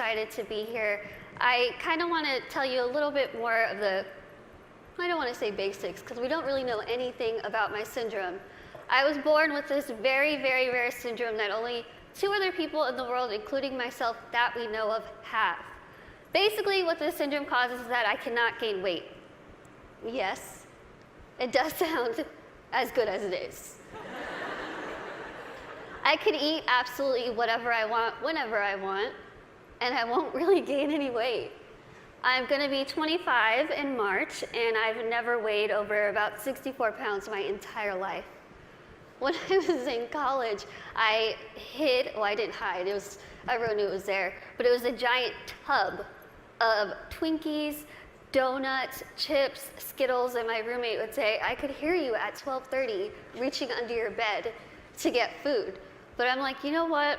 excited to be here. I kind of want to tell you a little bit more of the, I don't want to say basics, because we don't really know anything about my syndrome. I was born with this very, very rare syndrome that only 2 other people in the world, including myself, that we know of, have. Basically, what this syndrome causes is that I cannot gain weight. Yes, it does sound as good as it is. I can eat absolutely whatever I want, whenever I want, and I won't really gain any weight. I'm going to be 25 in March, and I've never weighed over about 64 pounds my entire life. When I was in college, I hid, well, I didn't hide, everyone knew it was there, but it was a giant tub of Twinkies, donuts, chips, Skittles, and my roommate would say, I could hear you at 12:30 reaching under your bed to get food. But I'm like, you know what?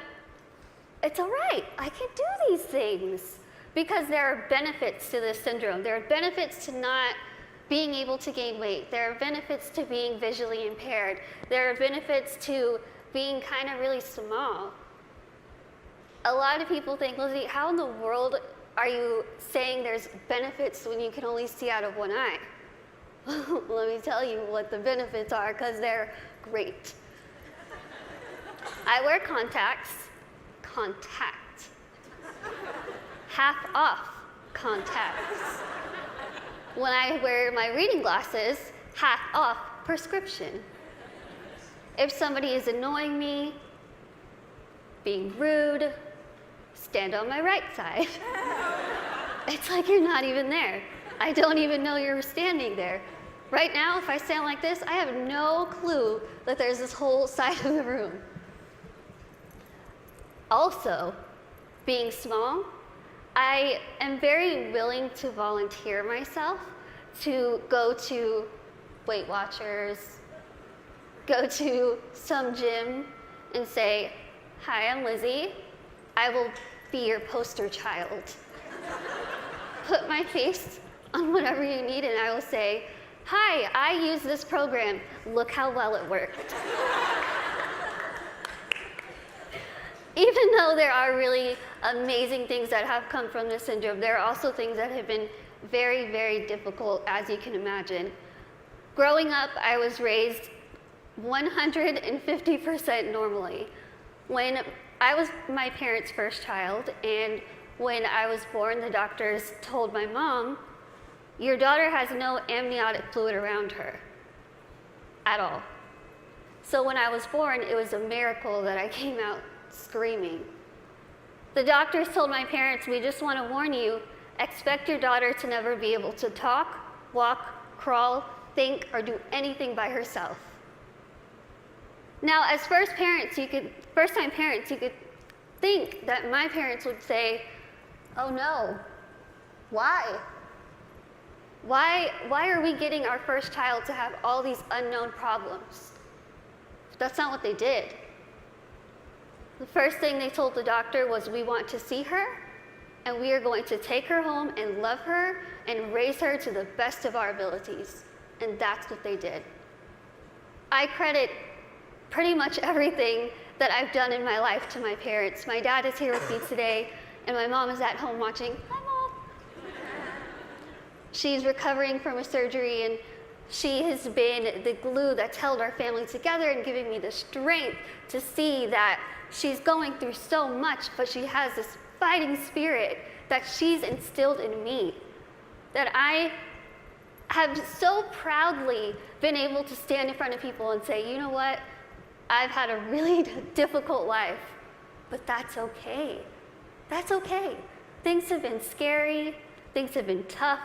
It's all right, I can do these things. Because there are benefits to this syndrome. There are benefits to not being able to gain weight. There are benefits to being visually impaired. There are benefits to being kind of really small. A lot of people think, Lizzie, how in the world are you saying there's benefits when you can only see out of one eye? Let me tell you what the benefits are, because they're great. I wear contacts, half off contacts. When I wear my reading glasses, half off prescription. If somebody is annoying me, being rude, stand on my right side. It's like you're not even there. I don't even know you're standing there. Right now, if I stand like this, I have no clue that there's this whole side of the room. Also, being small, I am very willing to volunteer myself to go to Weight Watchers, go to some gym and say, hi, I'm Lizzie. I will be your poster child. Put my face on whatever you need and I will say, hi, I use this program. Look how well it worked. Even though there are really amazing things that have come from this syndrome, there are also things that have been very, very difficult, as you can imagine. Growing up, I was raised 150% normally. When I was my parents' first child, and when I was born, the doctors told my mom, your daughter has no amniotic fluid around her at all. So when I was born, it was a miracle that I came out screaming. The doctors told my parents, we just want to warn you, expect your daughter to never be able to talk, walk, crawl, think, or do anything by herself. Now, as first-time parents, you could think that my parents would say, oh no, why? Why are we getting our first child to have all these unknown problems? That's not what they did. The first thing they told the doctor was, we want to see her, and we are going to take her home and love her and raise her to the best of our abilities. And that's what they did. I credit pretty much everything that I've done in my life to my parents. My dad is here with me today, and my mom is at home watching. Hi, Mom. She's recovering from a surgery, and she has been the glue that's held our family together and giving me the strength to see that she's going through so much, but she has this fighting spirit that she's instilled in me, that I have so proudly been able to stand in front of people and say, you know what, I've had a really difficult life, but that's okay. That's okay. Things have been scary, things have been tough.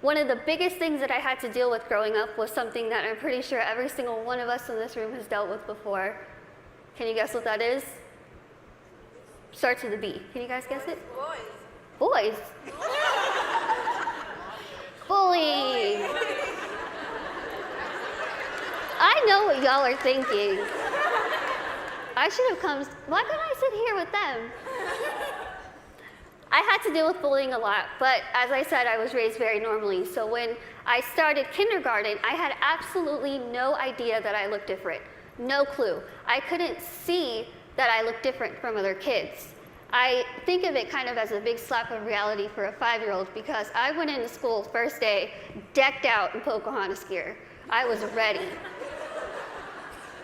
One of the biggest things that I had to deal with growing up was something that I'm pretty sure every single one of us in this room has dealt with before. Can you guess what that is? Starts with a B. Can you guys guess it? Boys. Bullying. I know what y'all are thinking. I should have come, why couldn't I sit here with them? I had to deal with bullying a lot, but as I said, I was raised very normally. So when I started kindergarten, I had absolutely no idea that I looked different. No clue. I couldn't see that I looked different from other kids. I think of it kind of as a big slap of reality for a 5-year-old because I went into school first day decked out in Pocahontas gear. I was ready.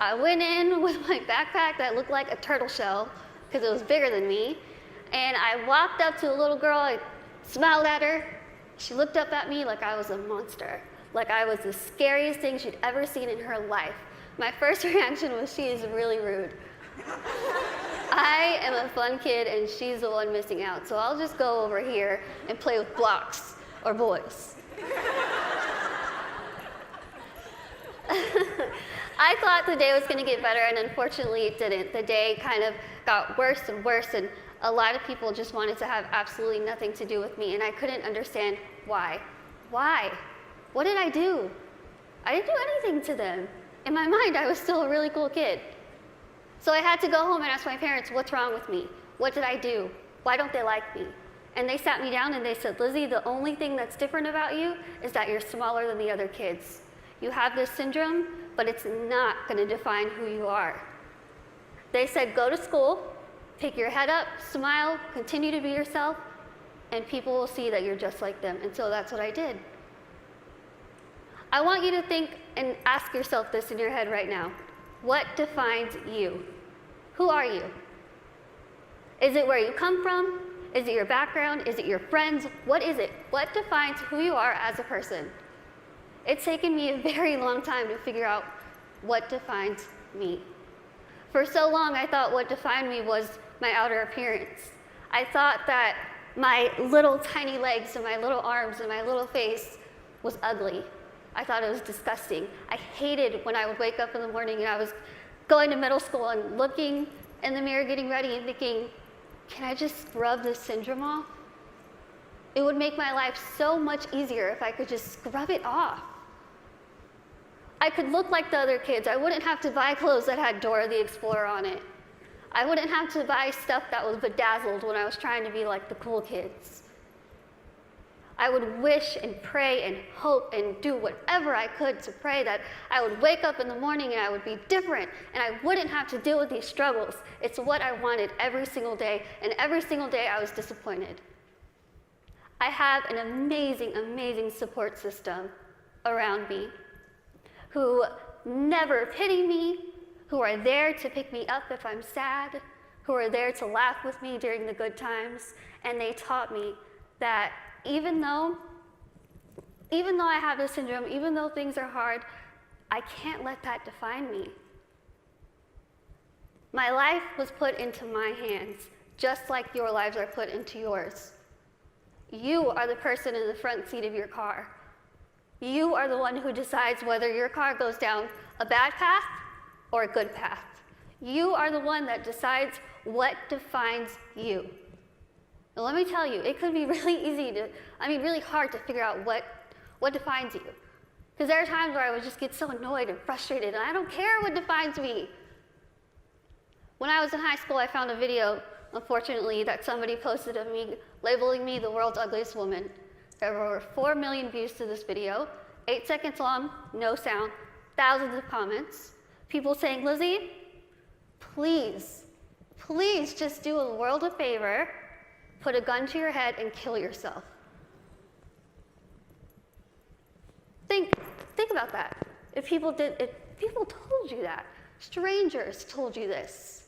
I went in with my backpack that looked like a turtle shell because it was bigger than me, and I walked up to a little girl, I smiled at her. She looked up at me like I was a monster, like I was the scariest thing she'd ever seen in her life. My first reaction was, she is really rude. I am a fun kid and she's the one missing out, so I'll just go over here and play with blocks or boys. I thought the day was going to get better, and unfortunately it didn't. The day kind of got worse and worse, and a lot of people just wanted to have absolutely nothing to do with me, and I couldn't understand why. Why? What did I do? I didn't do anything to them. In my mind, I was still a really cool kid. So I had to go home and ask my parents, what's wrong with me? What did I do? Why don't they like me? And they sat me down and they said, Lizzie, the only thing that's different about you is that you're smaller than the other kids. You have this syndrome, but it's not going to define who you are. They said, go to school, pick your head up, smile, continue to be yourself, and people will see that you're just like them. And so that's what I did. I want you to think and ask yourself this in your head right now. What defines you? Who are you? Is it where you come from? Is it your background? Is it your friends? What is it? What defines who you are as a person? It's taken me a very long time to figure out what defines me. For so long, I thought what defined me was my outer appearance. I thought that my little tiny legs and my little arms and my little face was ugly. I thought it was disgusting. I hated when I would wake up in the morning and I was going to middle school and looking in the mirror, getting ready and thinking, can I just scrub this syndrome off? It would make my life so much easier if I could just scrub it off. I could look like the other kids. I wouldn't have to buy clothes that had Dora the Explorer on it. I wouldn't have to buy stuff that was bedazzled when I was trying to be like the cool kids. I would wish and pray and hope and do whatever I could to pray that I would wake up in the morning and I would be different and I wouldn't have to deal with these struggles. It's what I wanted every single day, and every single day I was disappointed. I have an amazing, amazing support system around me who never pity me, who are there to pick me up if I'm sad, who are there to laugh with me during the good times, and they taught me that even though I have this syndrome, even though things are hard, I can't let that define me. My life was put into my hands, just like your lives are put into yours. You are the person in the front seat of your car. You are the one who decides whether your car goes down a bad path or a good path. You are the one that decides what defines you. Now, let me tell you, it could be really really hard to figure out what defines you. Because there are times where I would just get so annoyed and frustrated, and I don't care what defines me. When I was in high school, I found a video, unfortunately, that somebody posted of me, labeling me the world's ugliest woman. There were over 4 million views to this video, 8 seconds long, no sound, thousands of comments. People saying, Lizzie, please just do a world a favor, put a gun to your head and kill yourself. Think about that. If people told you that, strangers told you this.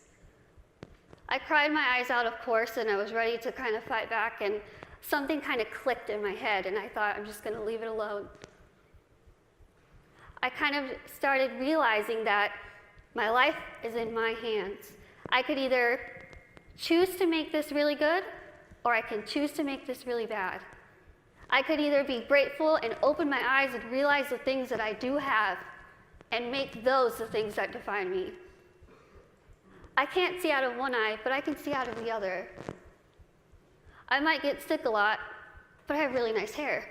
I cried my eyes out, of course, and I was ready to kind of fight back, and something kind of clicked in my head, and I thought, I'm just going to leave it alone. I kind of started realizing that my life is in my hands. I could either choose to make this really good, or I can choose to make this really bad. I could either be grateful and open my eyes and realize the things that I do have and make those the things that define me. I can't see out of one eye, but I can see out of the other. I might get sick a lot, but I have really nice hair.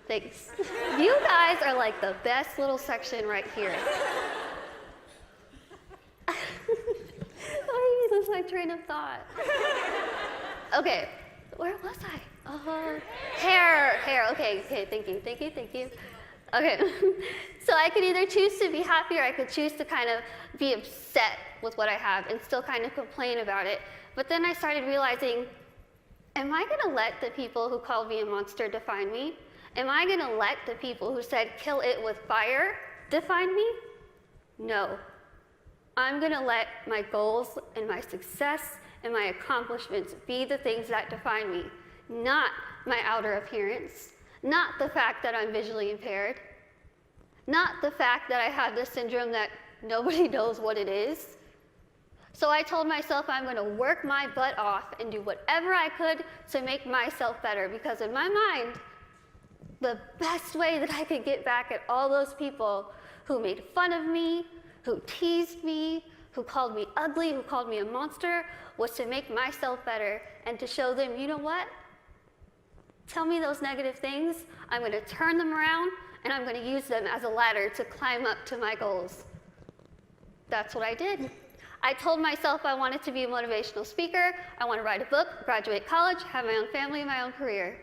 Thanks. You guys are like the best little section right here. I lose my train of thought. Okay, where was I? Hair. Okay, thank you. Okay, so I could either choose to be happy or I could choose to kind of be upset with what I have and still kind of complain about it. But then I started realizing, am I gonna let the people who called me a monster define me? Am I gonna let the people who said kill it with fire define me? No. I'm gonna let my goals and my success and my accomplishments be the things that define me, not my outer appearance, not the fact that I'm visually impaired, not the fact that I have this syndrome that nobody knows what it is. So I told myself I'm going to work my butt off and do whatever I could to make myself better, because in my mind, the best way that I could get back at all those people who made fun of me, who teased me, who called me ugly, who called me a monster, was to make myself better and to show them, you know what? Tell me those negative things, I'm going to turn them around, and I'm going to use them as a ladder to climb up to my goals. That's what I did. I told myself I wanted to be a motivational speaker, I want to write a book, graduate college, have my own family, my own career.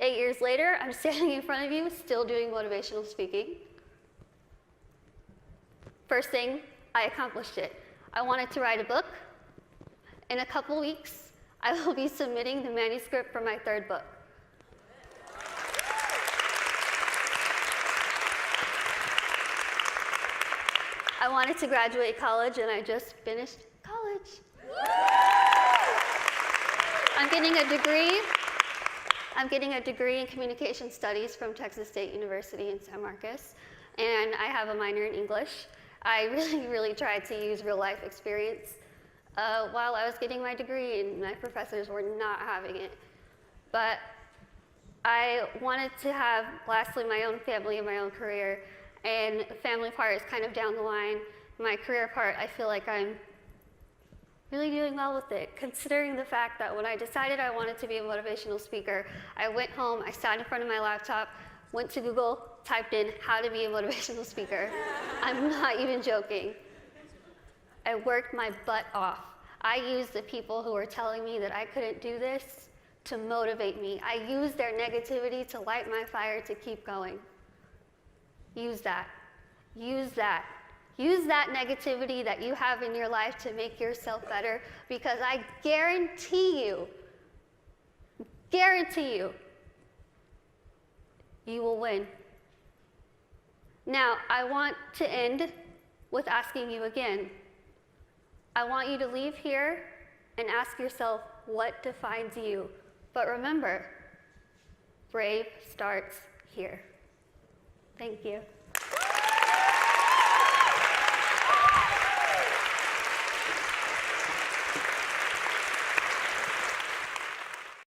8 years later, I'm standing in front of you, still doing motivational speaking. First thing, I accomplished it. I wanted to write a book. In a couple weeks, I will be submitting the manuscript for my third book. I wanted to graduate college, and I just finished college. I'm getting a degree. I'm getting a degree in communication studies from Texas State University in San Marcos, and I have a minor in English. I really tried to use real life experience while I was getting my degree, and my professors were not having it. But I wanted to have, lastly, my own family and my own career, and the family part is kind of down the line. My career part, I feel like I'm really doing well with it, considering the fact that when I decided I wanted to be a motivational speaker, I went home, I sat in front of my laptop, went to Google, typed in how to be a motivational speaker. I'm not even joking. I worked my butt off. I used the people who were telling me that I couldn't do this to motivate me. I used their negativity to light my fire to keep going. Use that. Use that. Use that negativity that you have in your life to make yourself better, because I guarantee you, you will win. Now, I want to end with asking you again. I want you to leave here and ask yourself what defines you. But remember, brave starts here. Thank you.